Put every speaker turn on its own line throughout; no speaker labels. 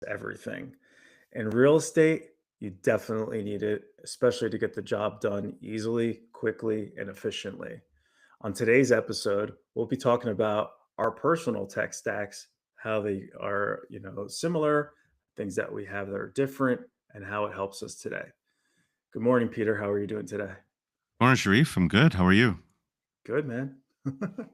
everything. In real estate, you definitely need it, especially to get the job done easily, quickly, and efficiently. On today's episode, we'll be talking about our personal tech stacks, how they are, similar, things that we have that are different, and how it helps us today. Good morning, Peter. How are you doing today?
Morning, Sharif. I'm good. How are you?
Good, man.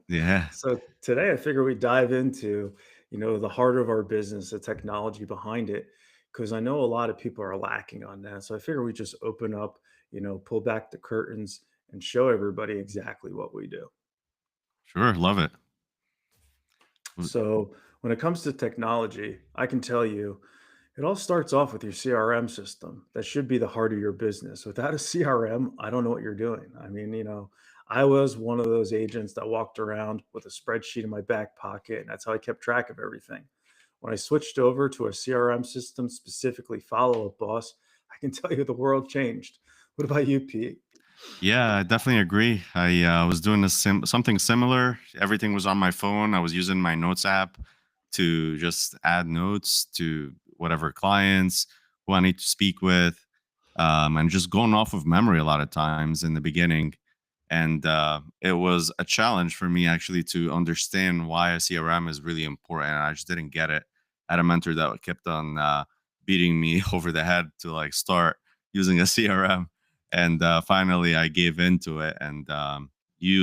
Yeah,
So today I figure we dive into, the heart of our business, the technology behind it, because I know a lot of people are lacking on that. So I figure we just open up, pull back the curtains and show everybody exactly what we do.
sure. Love it. W-
So when it comes to technology, I can tell you it all starts off with your CRM system. That should be the heart of your business. Without a CRM, I don't know what you're doing. I mean, I was one of those agents that walked around with a spreadsheet in my back pocket, and that's how I kept track of everything. When I switched over to a CRM system, specifically Follow Up Boss, I can tell you the world changed. What about you, Pete?
Yeah, I definitely agree. I was doing something similar. Everything was on my phone. I was using my notes app to just add notes to whatever clients who I need to speak with, and just going off of memory a lot of times in the beginning. And it was a challenge for me actually to understand why a CRM is really important. I just didn't get it. I had a mentor that kept on beating me over the head to like start using a CRM, and finally I gave into it and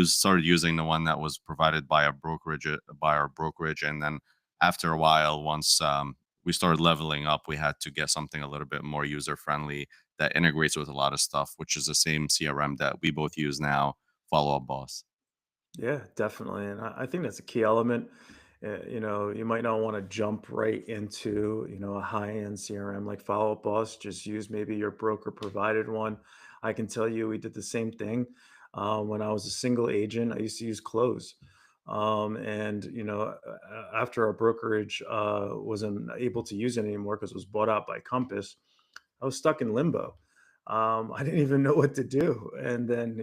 started using the one that was provided by a brokerage by our brokerage. And then after a while, once we started leveling up, we had to get something a little bit more user friendly that integrates with a lot of stuff, which is the same CRM that we both use now, Follow Up Boss.
Yeah, definitely. And I think that's a key element. You might not want to jump right into, a high-end CRM like Follow Up Boss. Just use maybe your broker provided one. I can tell you we did the same thing. When I was a single agent, I used to use Close. And, after our brokerage wasn't able to use it anymore because it was bought out by Compass, I was stuck in limbo. I didn't even know what to do. And then,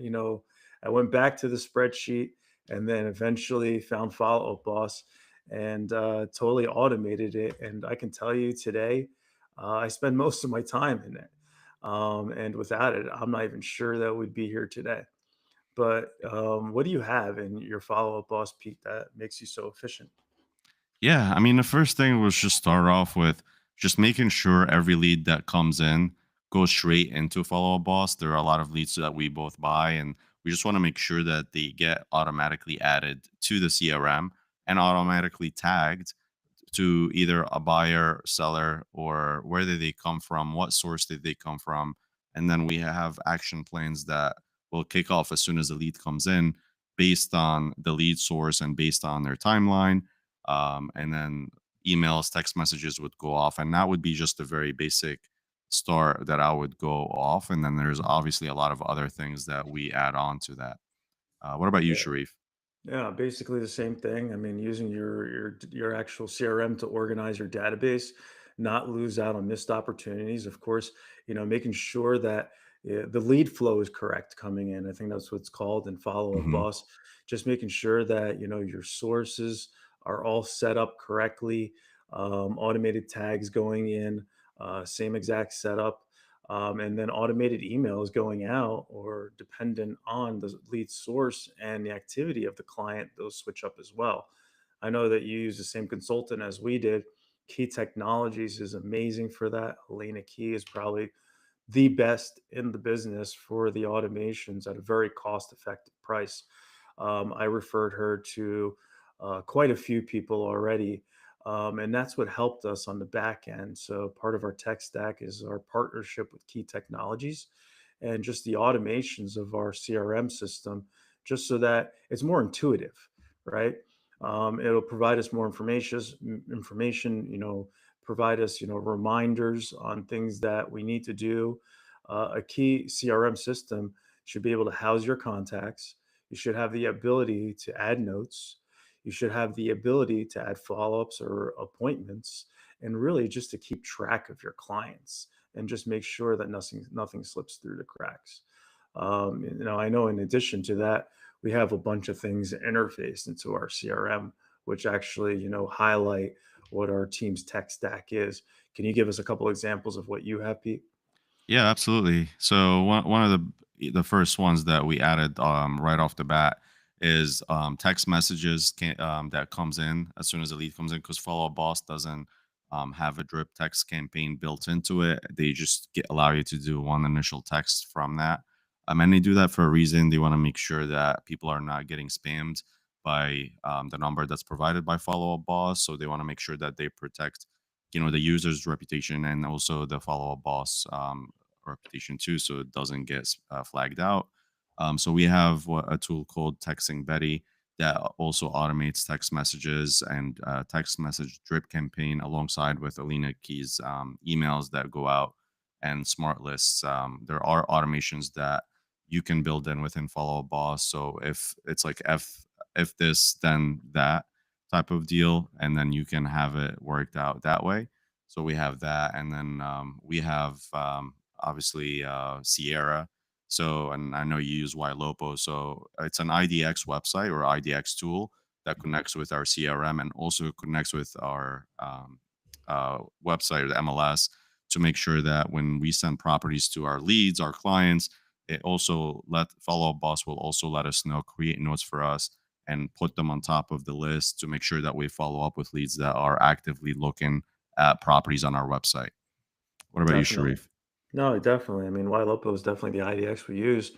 I went back to the spreadsheet and then eventually found Follow Up Boss and totally automated it. And I can tell you today, I spend most of my time in it. And without it, I'm not even sure that we'd be here today. But what do you have in your Follow Up Boss, Pete, that makes you so efficient?
Yeah, I mean, the first thing was just start off with just making sure every lead that comes in goes straight into Follow Up Boss. There are a lot of leads that we both buy, and we just want to make sure that they get automatically added to the CRM and automatically tagged to either a buyer, seller, or where did they come from, what source did they come from. And then we have action plans that will kick off as soon as the lead comes in based on the lead source and based on their timeline. And then emails, text messages would go off. And that would be just a very basic start that I would go off. And then there's obviously a lot of other things that we add on to that. What about you, Sharif?
Yeah, basically the same thing. I mean, using your actual CRM to organize your database, not lose out on missed opportunities. Of course, making sure that the lead flow is correct coming in. I think that's what's called in Follow Up
Hmm.
Boss. Just making sure that your sources are all set up correctly, automated tags going in, same exact setup. And then automated emails going out or dependent on the lead source and the activity of the client, those switch up as well. I know that you use the same consultant as we did. Key Technologies is amazing for that. Helena Key is probably the best in the business for the automations at a very cost effective price. I referred her to quite a few people already. And that's what helped us on the back end. So, part of our tech stack is our partnership with Key Technologies and just the automations of our CRM system, just so that it's more intuitive, right? It'll provide us more information, provide us, reminders on things that we need to do. A key CRM system should be able to house your contacts. You should have the ability to add notes. You should have the ability to add follow ups or appointments, and really just to keep track of your clients and just make sure that nothing slips through the cracks. I know in addition to that, we have a bunch of things interfaced into our CRM, which actually highlight what our team's tech stack is. Can you give us a couple examples of what you have, Pete?
Yeah, absolutely. So one of the first ones that we added right off the bat is text messages that comes in as soon as the lead comes in, because Follow Up Boss doesn't have a drip text campaign built into it. They just allow you to do one initial text from that. And they do that for a reason. They want to make sure that people are not getting spammed by the number that's provided by Follow Up Boss. So they want to make sure that they protect the user's reputation and also the Follow Up Boss reputation too, so it doesn't get flagged out. So we have a tool called Texting Betty that also automates text messages and text message drip campaign alongside with Alina Key's emails that go out and smart lists. There are automations that you can build in within Follow Up Boss. So if it's like if this then that type of deal, and then you can have it worked out that way. So we have that, and then we have obviously Sierra. So, and I know you use YLopo. So it's an IDX website or IDX tool that connects with our CRM and also connects with our website or the MLS to make sure that when we send properties to our leads, our clients, it also let Follow Up Boss will also let us know, create notes for us, and put them on top of the list to make sure that we follow up with leads that are actively looking at properties on our website. What about you,
Definitely.
Sharif?
No, definitely. I mean, YLopo is definitely the IDX we use.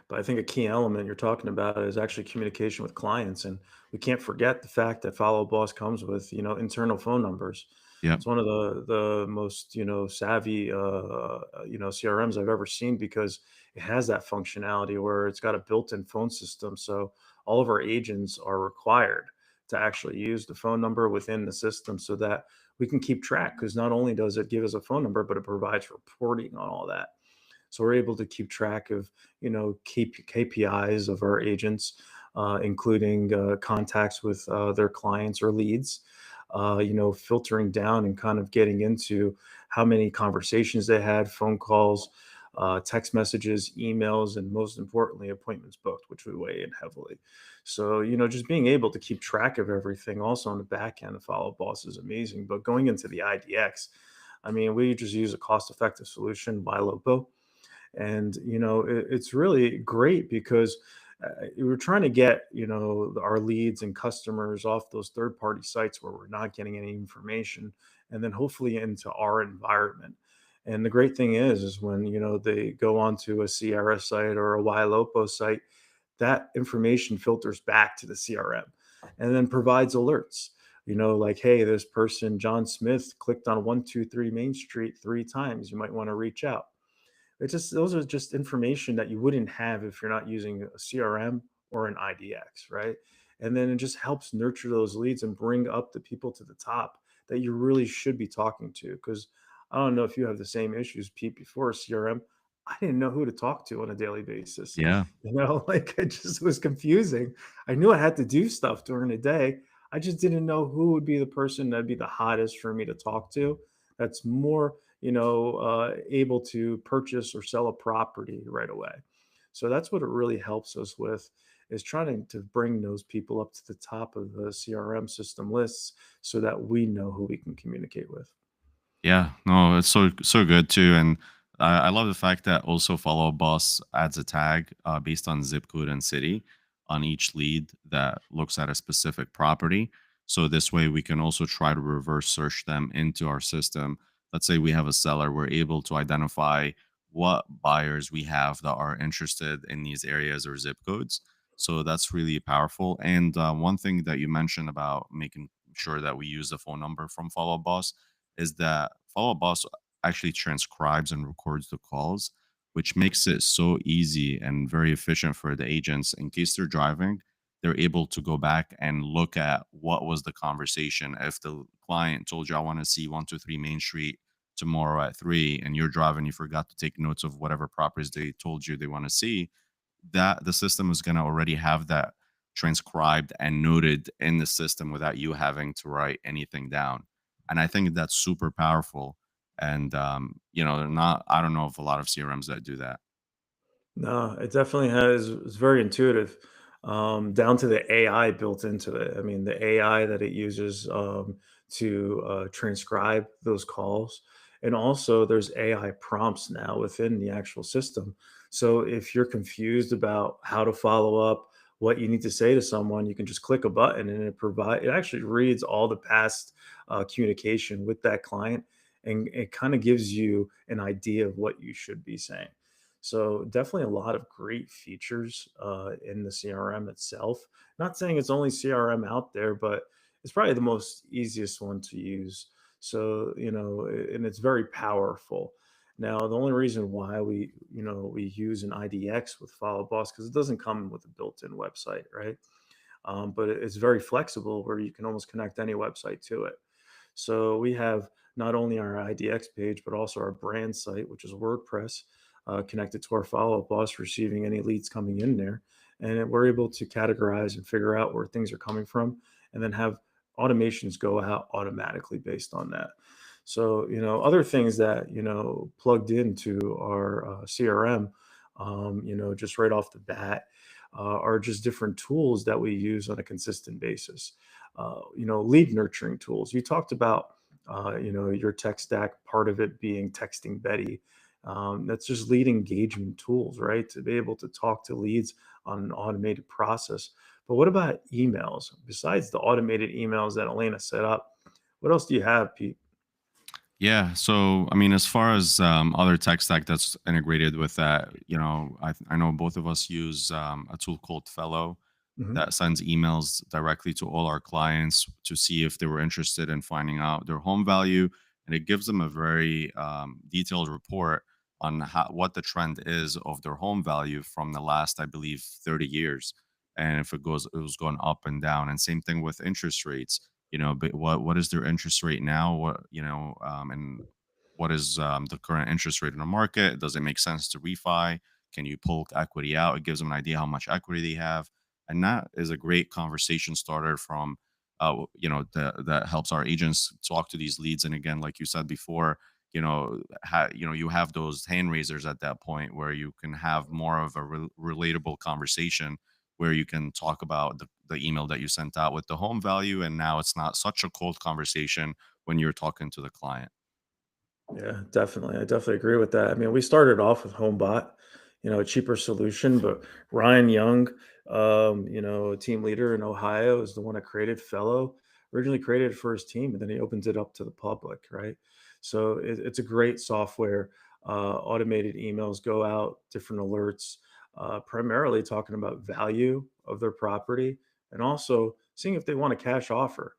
But I think a key element you're talking about is actually communication with clients. And we can't forget the fact that Follow Boss comes with, internal phone numbers.
Yep.
It's one of the most, savvy, CRMs I've ever seen because it has that functionality where it's got a built-in phone system. So all of our agents are required to actually use the phone number within the system so that we can keep track. Because not only does it give us a phone number, but it provides reporting on all that. So we're able to keep track of, KPIs of our agents, including contacts with their clients or leads, filtering down and kind of getting into how many conversations they had, phone calls, text messages, emails, and most importantly, appointments booked, which we weigh in heavily. So, just being able to keep track of everything also on the back end of Follow Boss is amazing. But going into the IDX, I mean, we just use a cost effective solution by Lopo, and it's really great because we're trying to get our leads and customers off those third party sites where we're not getting any information, and then hopefully into our environment. And the great thing is when they go onto a Sierra site or a Ylopo site, that information filters back to the CRM and then provides alerts, like, hey, this person John Smith clicked on 123 Main Street 3 times, you might want to reach out. It's just those are just information that you wouldn't have if you're not using a CRM or an IDX, right? And then it just helps nurture those leads and bring up the people to the top that you really should be talking to. Because I don't know if you have the same issues, Pete, before CRM. I didn't know who to talk to on a daily basis.
Yeah.
Like it just was confusing. I knew I had to do stuff during the day. I just didn't know who would be the person that'd be the hottest for me to talk to. That's more able to purchase or sell a property right away. So that's what it really helps us with is trying to bring those people up to the top of the CRM system lists so that we know who we can communicate with.
Yeah, no, it's so good too, and I love the fact that also Follow Boss adds a tag based on zip code and city on each lead that looks at a specific property. So this way, we can also try to reverse search them into our system. Let's say we have a seller, we're able to identify what buyers we have that are interested in these areas or zip codes. So that's really powerful. And one thing that you mentioned about making sure that we use the phone number from Follow Boss is that Follow Up Boss actually transcribes and records the calls, which makes it so easy and very efficient for the agents. In case they're driving, they're able to go back and look at what was the conversation. If the client told you, I want to see 123 Main Street tomorrow at 3, and you're driving, you forgot to take notes of whatever properties they told you they want to see, that the system is going to already have that transcribed and noted in the system without you having to write anything down. And I think that's super powerful. And they're not. I don't know of a lot of CRMs that do that.
No, it definitely has. It's very intuitive, down to the AI built into it. I mean, the AI that it uses to transcribe those calls. And also, there's AI prompts now within the actual system. So if you're confused about how to follow up, what you need to say to someone, you can just click a button and it actually reads all the past communication with that client, and it kind of gives you an idea of what you should be saying. So definitely a lot of great features in the CRM itself. Not saying it's only CRM out there, but it's probably the most easiest one to use. So, and it's very powerful. Now, the only reason why we use an IDX with Follow Boss, because it doesn't come with a built-in website, right? But it's very flexible where you can almost connect any website to it. So we have not only our IDX page, but also our brand site, which is WordPress, connected to our follow up boss, receiving any leads coming in there. And we're able to categorize and figure out where things are coming from, and then have automations go out automatically based on that. So, other things that, plugged into our CRM, just right off the bat, are just different tools that we use on a consistent basis. Lead nurturing tools. You talked about, your tech stack, part of it being texting Betty. That's just lead engagement tools, right? To be able to talk to leads on an automated process. But what about emails? Besides the automated emails that Elena set up, what else do you have, Pete?
Yeah. So, I mean, as far as other tech stack that's integrated with that, I know both of us use a tool called Fellow
Hmm.
that sends emails directly to all our clients to see if they were interested in finding out their home value. And it gives them a very detailed report on what the trend is of their home value from the last, I believe, 30 years. And if it was going up and down. And same thing with interest rates. But what is their interest rate now? And what is the current interest rate in the market? Does it make sense to refi? Can you pull equity out? It gives them an idea how much equity they have, and that is a great conversation starter from that helps our agents talk to these leads. And again, like you said before, you have those hand raisers at that point where you can have more of a relatable conversation, where you can talk about the email that you sent out with the home value, and now it's not such a cold conversation when you're talking to the client.
Yeah, definitely. I definitely agree with that. I mean, we started off with HomeBot, a cheaper solution, but Ryan Young, a team leader in Ohio, is the one that created Fellow. Originally created it for his team, and then he opens it up to the public, right? So it's a great software. Automated emails go out, different alerts, primarily talking about value of their property, and also seeing if they want a cash offer.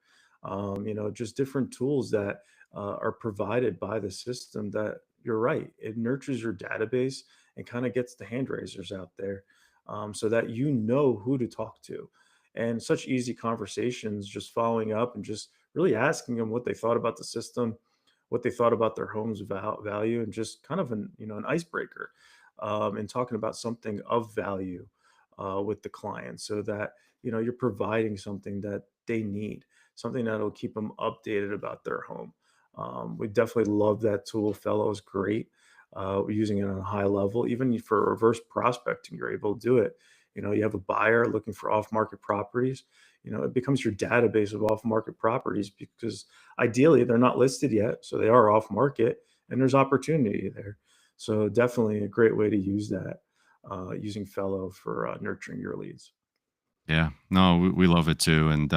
Just different tools that are provided by the system, that you're right, it nurtures your database and kind of gets the hand raisers out there, so that you know who to talk to. And such easy conversations, just following up and just really asking them what they thought about the system, what they thought about their home's value, and just kind of an icebreaker, and talking about something of value with the client, so that you're providing something that they need, something that'll keep them updated about their home. We definitely love that tool. Fellow is great. We're using it on a high level. Even for reverse prospecting, you're able to do it. You have a buyer looking for off-market properties. It becomes your database of off-market properties, because ideally they're not listed yet, so they are off-market, and there's opportunity there. So definitely a great way to use that, using Fellow for nurturing your leads.
Yeah, no, we love it too. And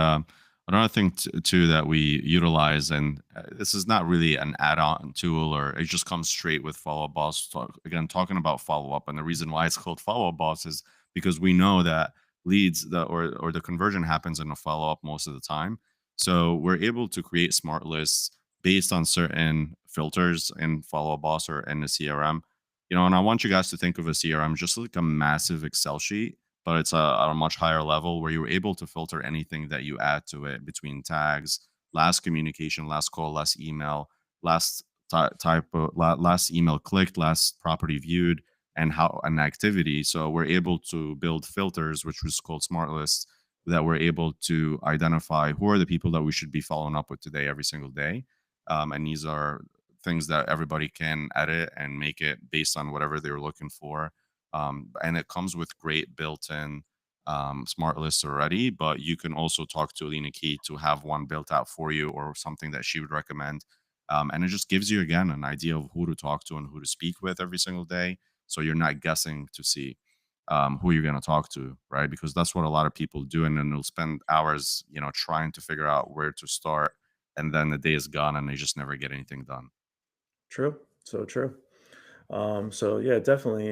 another thing too that we utilize, and this is not really an add-on tool, or it just comes straight with Follow Up Boss. Again, talking about follow up, and the reason why it's called Follow Up Boss is because we know that leads or the conversion happens in a follow up most of the time. So we're able to create smart lists based on certain filters in Follow Up Boss or in the CRM. And I want you guys to think of a CRM just like a massive Excel sheet, but it's at a much higher level where you're able to filter anything that you add to it between tags, last communication, last call, last email, last last email clicked, last property viewed, and how an activity. So we're able to build filters, which was called smart lists, that we're able to identify who are the people that we should be following up with today, every single day. And these are things that everybody can edit and make it based on whatever they're looking for. And it comes with great built-in smart lists already, but you can also talk to Alina Key to have one built out for you or something that she would recommend. And it just gives you again an idea of who to talk to and who to speak with every single day. So you're not guessing to see who you're going to talk to, right? Because that's what a lot of people do. And then they'll spend hours, trying to figure out where to start. And then the day is gone and they just never get anything done.
True. So true. So yeah, definitely,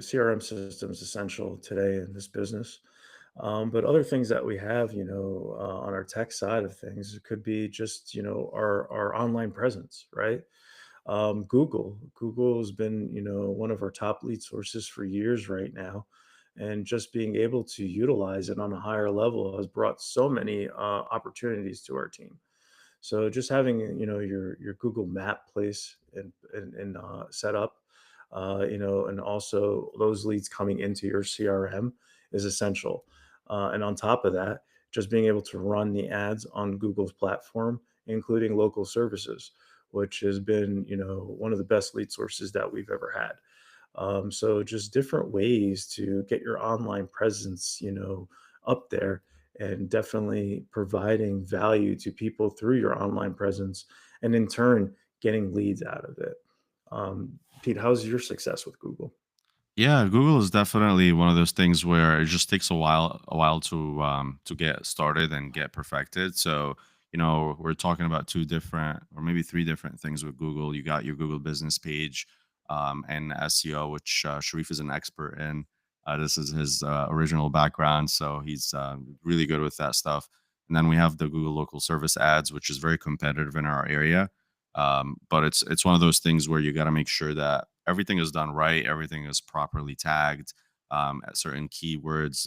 CRM system is essential today in this business. But other things that we have, on our tech side of things, it could be just, our online presence, right? Google has been, one of our top lead sources for years right now. And just being able to utilize it on a higher level has brought so many opportunities to our team. So just having your Google Map place and set up, and also those leads coming into your CRM is essential. And on top of that, just being able to run the ads on Google's platform, including local services, which has been one of the best lead sources that we've ever had. So just different ways to get your online presence, up there, and definitely providing value to people through your online presence, and in turn getting leads out of it. Pete, how's your success with Google?
Yeah, Google is definitely one of those things where it just takes a while to get started and get perfected. So, we're talking about two different or maybe three different things with Google. You got your Google business page, and SEO, which Sharif is an expert in. This is his original background, so he's really good with that stuff. And then we have the Google local service ads, which is very competitive in our area. But it's one of those things where you got to make sure that everything is done right, everything is properly tagged, certain keywords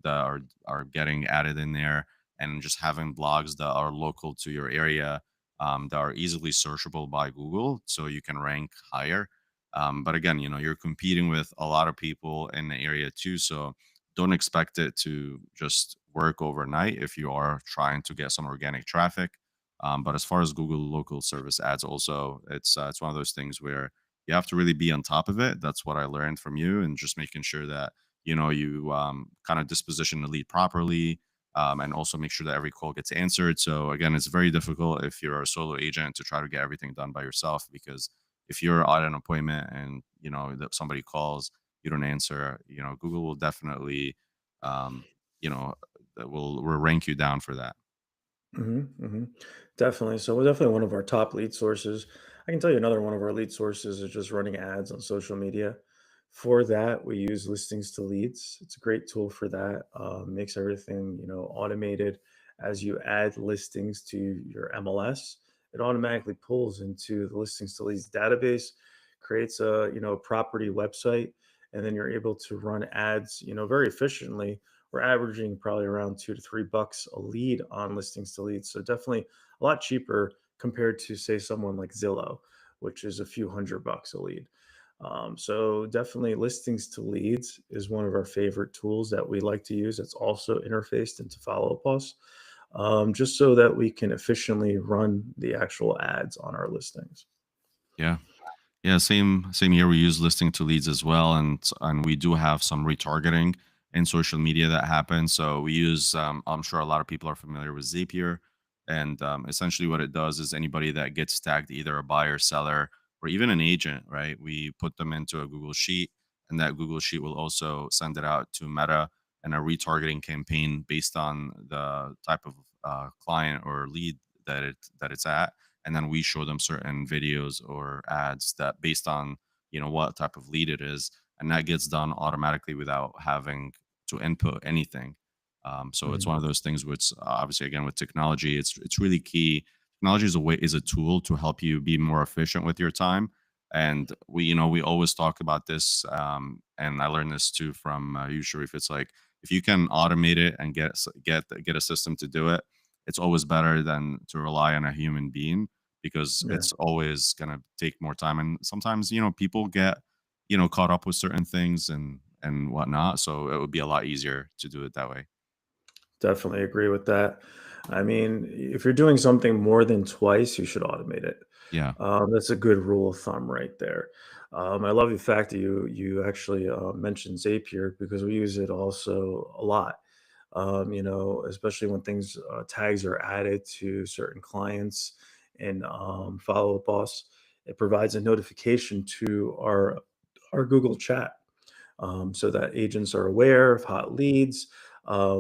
that are getting added in there, and just having blogs that are local to your area, that are easily searchable by Google, so you can rank higher. But again, you're competing with a lot of people in the area too, so don't expect it to just work overnight if you are trying to get some organic traffic. But as far as Google local service ads, also, it's one of those things where you have to really be on top of it. That's what I learned from you, and just making sure that you kind of disposition the lead properly, and also make sure that every call gets answered. So again, it's very difficult if you're a solo agent to try to get everything done by yourself, because if you're at an appointment and that somebody calls, you don't answer, Google will definitely, um, you know, will rank you down for that.
Definitely. So we're definitely one of our top lead sources. I can tell you another one of our lead sources is just running ads on social media. For that, we use listings to leads. It's a great tool for that. Makes everything automated. As you add listings to your MLS, it automatically pulls into the listings to leads database, creates a property website, and then you're able to run ads very efficiently. We're averaging probably around $2 to $3 a lead on listings to leads. So definitely a lot cheaper compared to say someone like Zillow, which is a few $100 a lead. So definitely listings to leads is one of our favorite tools that we like to use. It's also interfaced into Follow Up Us, just so that we can efficiently run the actual ads on our listings.
Yeah. Yeah, same here. We use listening to leads as well, and we do have some retargeting in social media that happens. So we use, I'm sure a lot of people are familiar with Zapier, and essentially what it does is anybody that gets tagged, either a buyer, seller, or even an agent, right? We put them into a Google Sheet, and that Google Sheet will also send it out to Meta and a retargeting campaign based on the type of client or lead that it's at, and then we show them certain videos or ads that based on what type of lead it is, and that gets done automatically without having to input anything. So it's
Mhm.
one of those things which, obviously, again, with technology, it's really key. Technology is a tool to help you be more efficient with your time, and we always talk about this, and I learned this too from you, Sharif. It's like, if you can automate it and get a system to do it, it's always better than to rely on a human being, because
Yeah.
it's always going to take more time. And sometimes, people get, caught up with certain things and whatnot. So it would be a lot easier to do it that way.
Definitely agree with that. I mean, if you're doing something more than twice, you should automate it.
Yeah.
That's a good rule of thumb right there. I love the fact that you actually mentioned Zapier because we use it also a lot. Especially when things tags are added to certain clients and follow up us, it provides a notification to our Google Chat so that agents are aware of hot leads.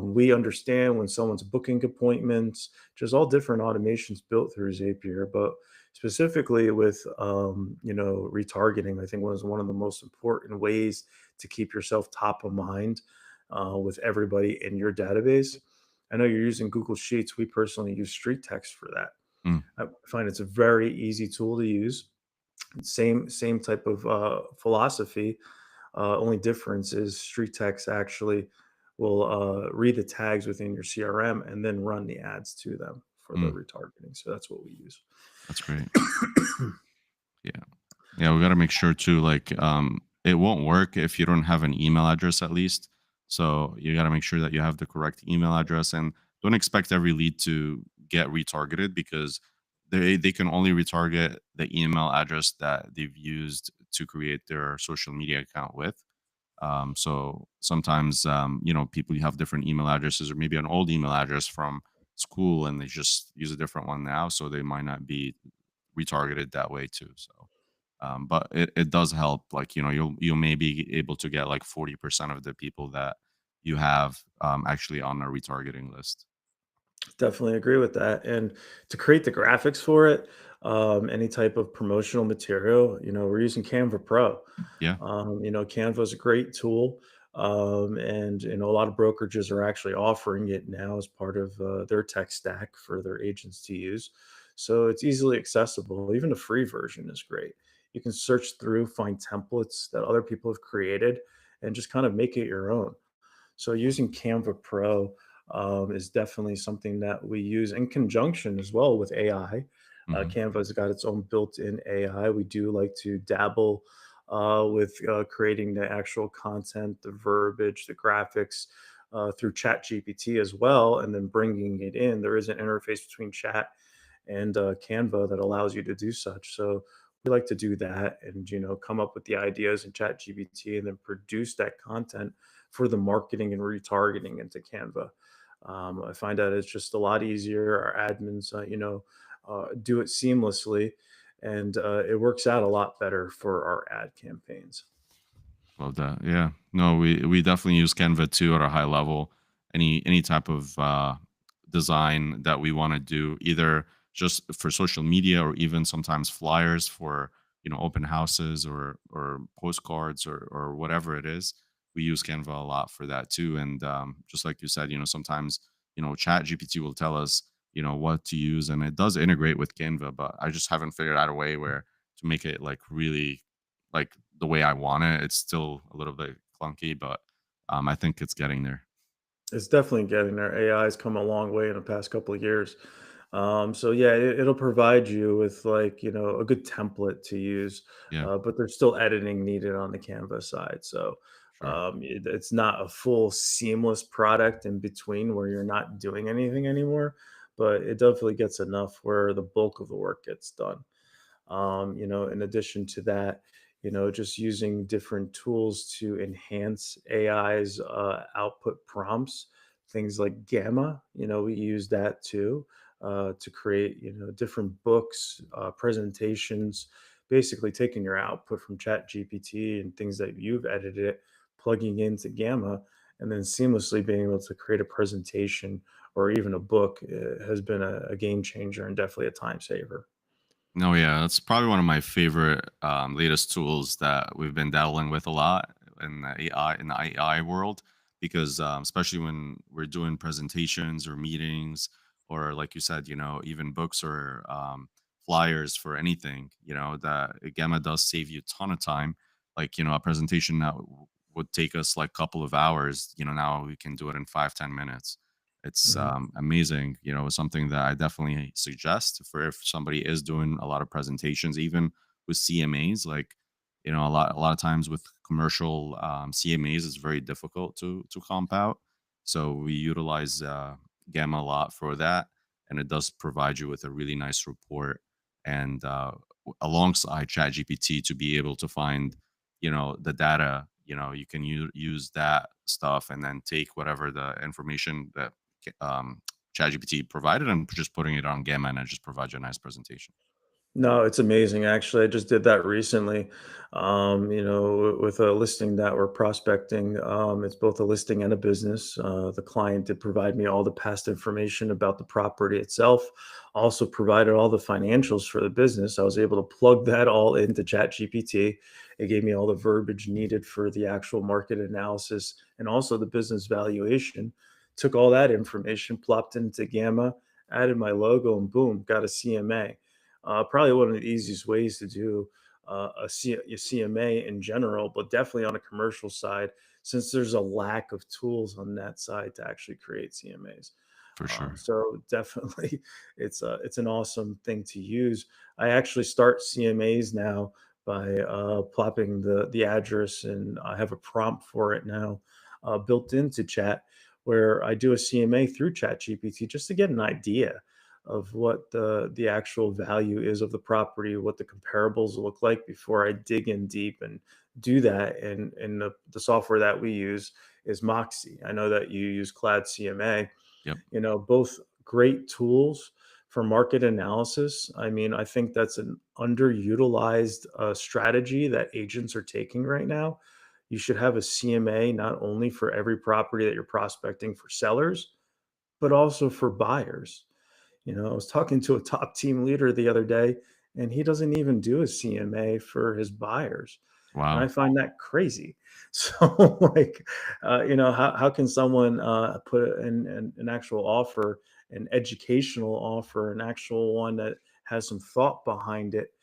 We understand when someone's booking appointments, just all different automations built through Zapier, but specifically with retargeting, I think was one of the most important ways to keep yourself top of mind with everybody in your database. I know you're using Google Sheets. We personally use Street Text for that.
Mm,
I find it's a very easy tool to use. Same type of philosophy. Only difference is Street Text actually will read the tags within your CRM and then run the ads to them for the
mm,
retargeting. So that's what we use.
that's great. Yeah. Yeah, we gotta make sure too, like, it won't work if you don't have an email address at least. So you gotta make sure that you have the correct email address, and don't expect every lead to get retargeted because they can only retarget the email address that they've used to create their social media account with. So sometimes, people have different email addresses or maybe an old email address from school and they just use a different one now. So they might not be retargeted that way too. So, but it does help. Like, you'll maybe able to get like 40% of the people that you have actually on a retargeting list.
Definitely agree with that. And to create the graphics for it, any type of promotional material, we're using Canva Pro.
Yeah.
Canva is a great tool. And, a lot of brokerages are actually offering it now as part of their tech stack for their agents to use. So it's easily accessible. Even the free version is great. You can search through, find templates that other people have created, and just kind of make it your own. So using Canva Pro is definitely something that we use in conjunction as well with AI.
Hmm.
Canva's got its own built-in AI. We do like to dabble with creating the actual content, the verbiage, the graphics through Chat GPT as well, and then bringing it in. There is an interface between Chat and Canva that allows you to do such. So we like to do that and come up with the ideas in Chat GPT and then produce that content for the marketing and retargeting into Canva. I find that it's just a lot easier. Our admins, do it seamlessly, and it works out a lot better for our ad campaigns.
Love that. Yeah. No, we definitely use Canva too at a high level. Any type of design that we want to do, either just for social media or even sometimes flyers for open houses or postcards or whatever it is. We use Canva a lot for that too. And just like you said, sometimes Chat GPT will tell us what to use, and it does integrate with Canva. But I just haven't figured out a way where to make it like really like the way I want it. It's still a little bit clunky, but I think it's getting there.
It's definitely getting there. AI has come a long way in the past couple of years. So yeah, it'll provide you with like, a good template to use,
Yeah,
but there's still editing needed on the Canvas side. So
sure.
it's not a full seamless product in between where you're not doing anything anymore, but it definitely gets enough where the bulk of the work gets done. In addition to that, just using different tools to enhance AI's output prompts, things like Gamma, we use that too to create, different books, presentations, basically taking your output from Chat GPT and things that you've edited, plugging into Gamma, and then seamlessly being able to create a presentation or even a book has been a game changer and definitely a time saver.
No, yeah, that's probably one of my favorite latest tools that we've been dabbling with a lot in the AI world because especially when we're doing presentations or meetings or like you said, even books or flyers for anything, that Gamma does save you a ton of time. Like a presentation that would take us like a couple of hours, now we can do it in 5-10 minutes. It's
Mhm.
amazing, something that I definitely suggest for if somebody is doing a lot of presentations, even with CMAs. Like, a lot of times with commercial CMAs, it's very difficult to comp out. So we utilize Gamma a lot for that, and it does provide you with a really nice report. and alongside ChatGPT to be able to find, the data. You can use that stuff and then take whatever the information that ChatGPT provided and just putting it on Gamma, and it just provides you a nice presentation.
No, it's amazing. Actually, I just did that recently. With a listing that we're prospecting. It's both a listing and a business. The client did provide me all the past information about the property itself. Also provided all the financials for the business. I was able to plug that all into ChatGPT. It gave me all the verbiage needed for the actual market analysis and also the business valuation. Took all that information, plopped it into Gamma, added my logo, and boom, got a CMA. Probably one of the easiest ways to do a CMA in general, but definitely on a commercial side, since there's a lack of tools on that side to actually create CMAs.
For sure.
So definitely, it's an awesome thing to use. I actually start CMAs now by plopping the address, and I have a prompt for it now built into Chat, where I do a CMA through Chat GPT just to get an idea of what the actual value is of the property, what the comparables look like before I dig in deep and do that. And the software that we use is Moxie. I know that you use Cloud CMA.
Yep.
Both great tools for market analysis. I mean, I think that's an underutilized strategy that agents are taking right now. You should have a CMA not only for every property that you're prospecting for sellers, but also for buyers. I was talking to a top team leader the other day, and he doesn't even do a CMA for his buyers. And I
Wow.
find that crazy. So, like, how can someone put an actual offer, an educational offer, an actual one that has some thought behind it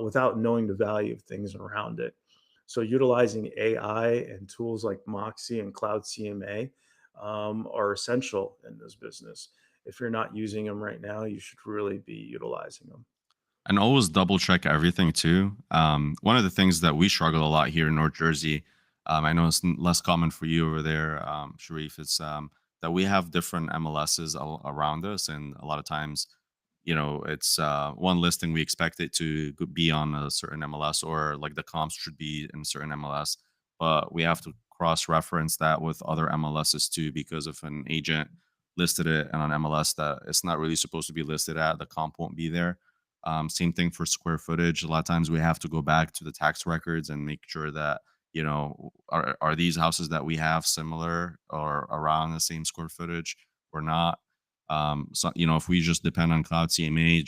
without knowing the value of things around it? So, utilizing AI and tools like Moxie and Cloud CMA are essential in this business. If you're not using them right now, you should really be utilizing them.
And always double check everything too. One of the things that we struggle a lot here in North Jersey, I know it's less common for you over there, Sharif, it's that we have different MLSs around us. And a lot of times, it's one listing, we expect it to be on a certain MLS, or like the comps should be in a certain MLS. But we have to cross reference that with other MLSs too, because if an agent listed it on an MLS that it's not really supposed to be listed at, the comp won't be there. Same thing for square footage. A lot of times we have to go back to the tax records and make sure that, are these houses that we have similar or around the same square footage or not. So, if we just depend on Cloud CMA,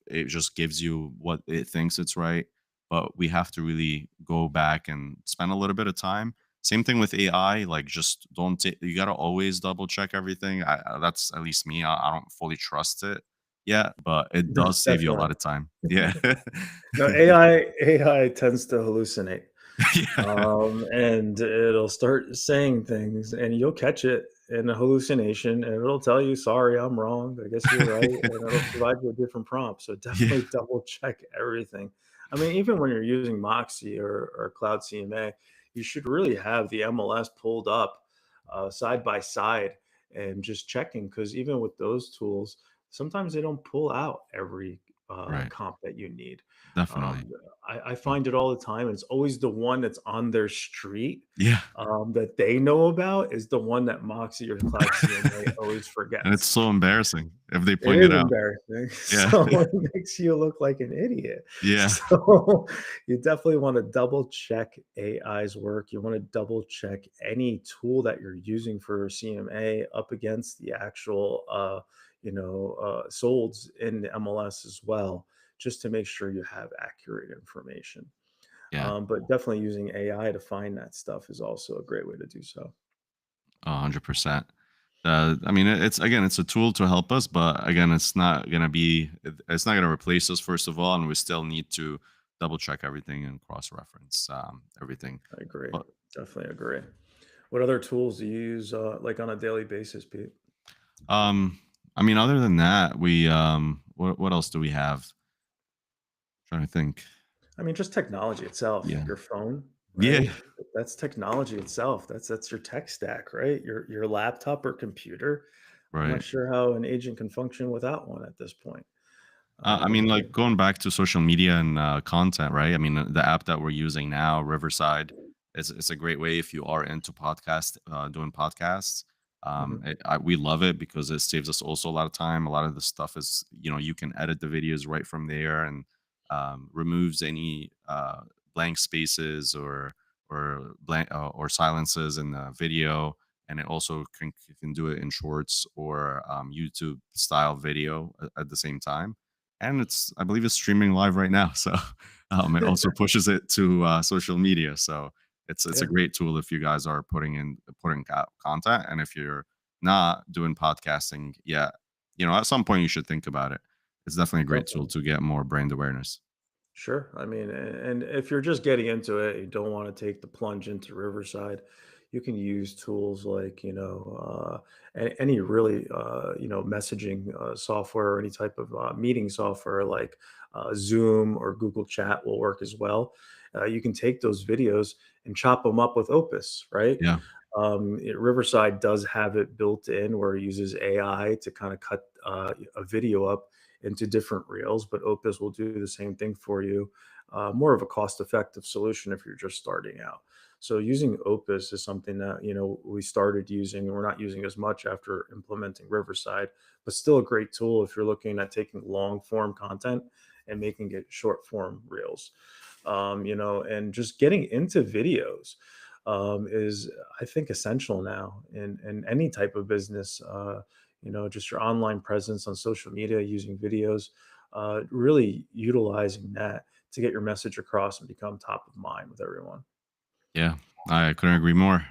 it just gives you what it thinks it's right. But we have to really go back and spend a little bit of time. Same thing with AI. Like, just don't you got to always double check everything. That's at least me. I don't fully trust it yet, but it does save you a
Definitely.
lot of time. Yeah.
No, AI tends to hallucinate.
Yeah.
And it'll start saying things, and you'll catch it in a hallucination, and it'll tell you, "Sorry, I'm wrong. I guess you're right," and it'll provide you a different prompt. So
Yeah.
definitely double check everything. I mean, even when you're using Moxie or Cloud CMA, you should really have the MLS pulled up side by side and just checking, because even with those tools, sometimes they don't pull out every
Right.
comp that you need.
Definitely.
Um, I find it all the time. It's always the one that's on their street
Yeah.
that they know about is the one that Moxie or Cloud CMA always
And it's
forgets.
so embarrassing if they
It
point
is
it out.
embarrassing.
Yeah.
So it makes you look like an idiot.
Yeah.
So you definitely want to double check AI's work. You want to double check any tool that you're using for CMA up against the actual, solds in the MLS as well, just to make sure you have accurate information.
Yeah.
But definitely using AI to find that stuff is also a great way to do so.
100%. I mean, it's again, it's a tool to help us, but again, it's not gonna replace us first of all, and we still need to double check everything and cross reference everything.
I agree.
But
Definitely agree. What other tools do you use like on a daily basis, Pete?
um, I mean, other than that, what else do we have? Trying to think.
I mean, just technology itself,
Yeah.
your phone,
Yeah.
right? That's technology itself. That's your tech stack, right? Your laptop or computer. I'm not
Right.
sure how an agent can function without one at this point.
I mean, like going back to social media and content, right? I mean, the app that we're using now, Riverside, it's a great way if you are into podcast, doing podcasts.
Mhm.
We love it because it saves us also a lot of time. A lot of the stuff is, you can edit the videos right from there, and removes any blank spaces or blank or silences in the video. And it also can do it in shorts or YouTube style video at the same time. And I believe it's streaming live right now. So it also pushes it to social media. So it's a
Yeah,
great tool if you guys are putting out content, and if you're not doing podcasting yet, at some point you should think about it. It's definitely a great tool
definitely.
to get more brand awareness.
Sure. I mean, and if you're just getting into it, you don't want to take the plunge into Riverside, you can use tools like, any really, messaging software or any type of meeting software like Zoom or Google Chat will work as well. You can take those videos and chop them up with Opus, right?
Yeah.
Riverside does have it built in where it uses AI to kind of cut a video up into different reels, but Opus will do the same thing for you. More of a cost-effective solution if you're just starting out. So using Opus is something that we started using, and we're not using as much after implementing Riverside, but still a great tool if you're looking at taking long form content and making it short form reels. And just getting into videos is, I think, essential now in any type of business. Just your online presence on social media using videos, really utilizing that to get your message across and become top of mind with everyone.
Yeah, I couldn't agree more.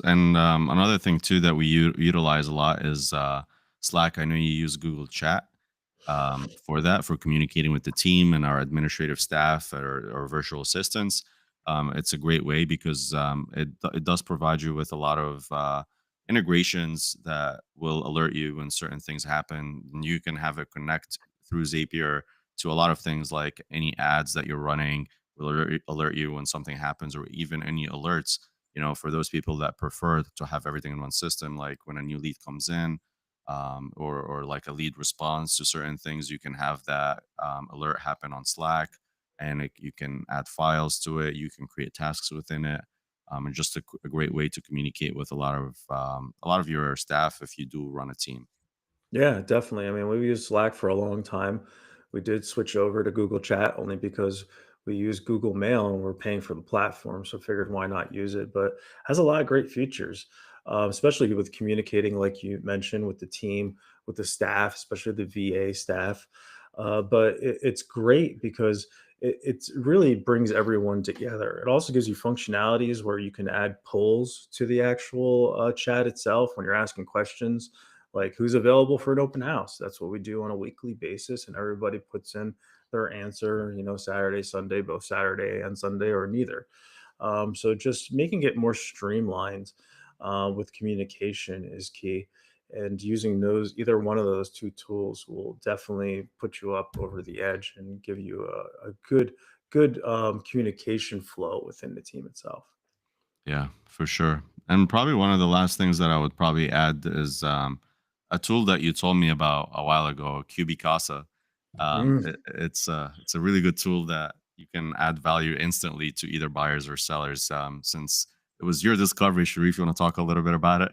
And another thing too that we utilize a lot is Slack. I know you use Google Chat for that, for communicating with the team and our administrative staff or virtual assistants. It's a great way because it does provide you with a lot of integrations that will alert you when certain things happen, and you can have it connect through Zapier to a lot of things like any ads that you're running will alert you when something happens, or even any alerts, for those people that prefer to have everything in one system, like when a new lead comes in, or like a lead response to certain things, you can have that alert happen on Slack, and you can add files to it, you can create tasks within it, and just a great way to communicate with a lot of your staff if you do run a team.
Yeah, definitely. I mean, we've used Slack for a long time. We did switch over to Google Chat only because we use Google Mail and we're paying for the platform. So figured why not use it? But has a lot of great features, especially with communicating, like you mentioned, with the team, with the staff, especially the VA staff. But it's great because it really brings everyone together. It also gives you functionalities where you can add polls to the actual chat itself when you're asking questions like who's available for an open house. That's what we do on a weekly basis, and everybody puts in their answer, Saturday, Sunday, both Saturday and Sunday, or neither. So just making it more streamlined with communication is key. And using either one of those two tools will definitely put you up over the edge and give you a good communication flow within the team itself.
Yeah, for sure. And probably one of the last things that I would probably add is a tool that you told me about a while ago, Cubicasa. It's a really good tool that you can add value instantly to either buyers or sellers. Since it was your discovery, Sharif, you want to talk a little bit about it?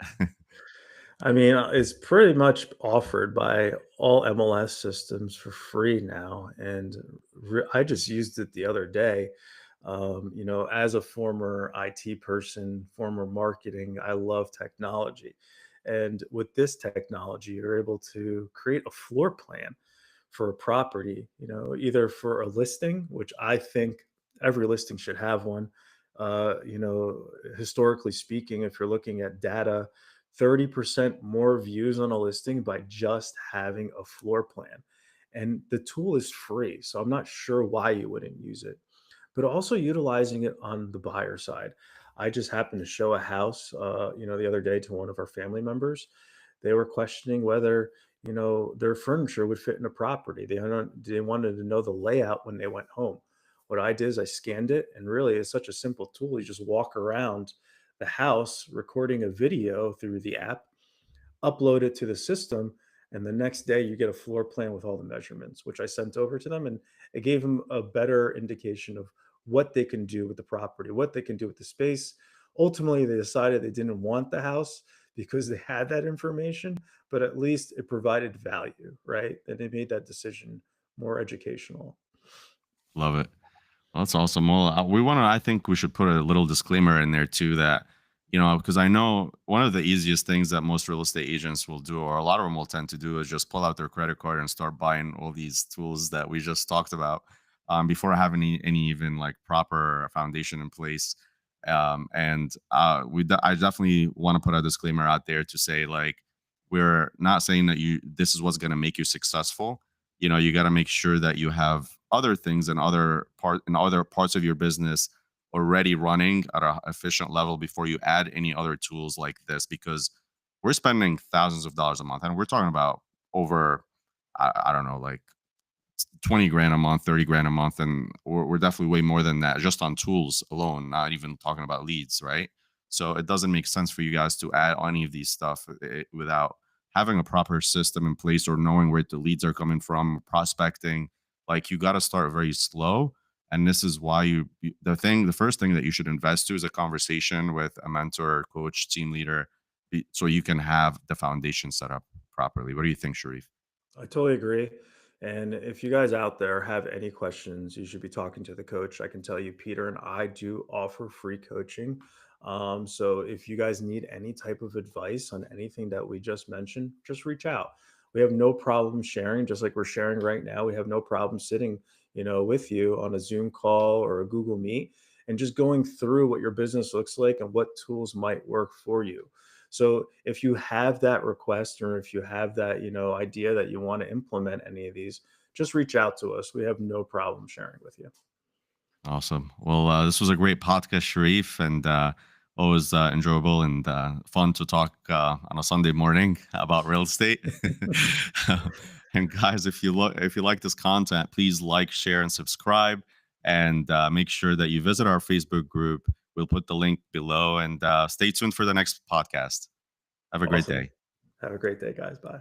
I mean, it's pretty much offered by all MLS systems for free now, and I just used it the other day. As a former IT person, former marketing, I love technology, and with this technology, you're able to create a floor plan for a property. Either for a listing, which I think every listing should have one. Historically speaking, if you're looking at data 30% more views on a listing by just having a floor plan. And the tool is free. So I'm not sure why you wouldn't use it, but also utilizing it on the buyer side. I just happened to show a house, the other day to one of our family members. They were questioning whether, their furniture would fit in a property. They wanted to know the layout when they went home. What I did is I scanned it, and really it's such a simple tool. You just walk around the house recording a video through the app, upload it to the system, And the next day, you get a floor plan with all the measurements, which I sent over to them. And it gave them a better indication of what they can do with the property, what they can do with the space. Ultimately, they decided they didn't want the house because they had that information, but at least it provided value, right? And they made that decision more educational.
Love it. Well, that's awesome. Well, we want to. I think we should put a little disclaimer in there too that because I know one of the easiest things that most real estate agents will do, or a lot of them will tend to do, is just pull out their credit card and start buying all these tools that we just talked about before having any even like proper foundation in place. And I definitely want to put a disclaimer out there to say like we're not saying that you this is what's going to make you successful. You got to make sure that you have other things and other parts of your business already running at a efficient level before you add any other tools like this, because we're spending thousands of dollars a month and we're talking about over I don't know, like 20 grand a month, 30 grand a month, and we're definitely way more than that just on tools alone, not even talking about leads, right? So it doesn't make sense for you guys to add any of these stuff without having a proper system in place or knowing where the leads are coming from, prospecting. Like you got to start very slow. And this is why the first thing that you should invest to is a conversation with a mentor, coach, team leader, so you can have the foundation set up properly. What do you think, Sharif?
I totally agree. And if you guys out there have any questions, you should be talking to the coach. I can tell you, Peter and I do offer free coaching. So if you guys need any type of advice on anything that we just mentioned, just reach out. We have no problem sharing, just like we're sharing right now. We have no problem sitting, with you on a Zoom call or a Google Meet and just going through what your business looks like and what tools might work for you. So if you have that request or if you have that, idea that you want to implement any of these, just reach out to us. We have no problem sharing with you.
Awesome. Well, this was a great podcast, Sharif, and always enjoyable and fun to talk on a Sunday morning about real estate. And guys, if you like this content, please like, share, and subscribe, and make sure that you visit our Facebook group. We'll put the link below, and stay tuned for the next podcast. Have a great
Awesome.
day.
Have a great day, guys. Bye.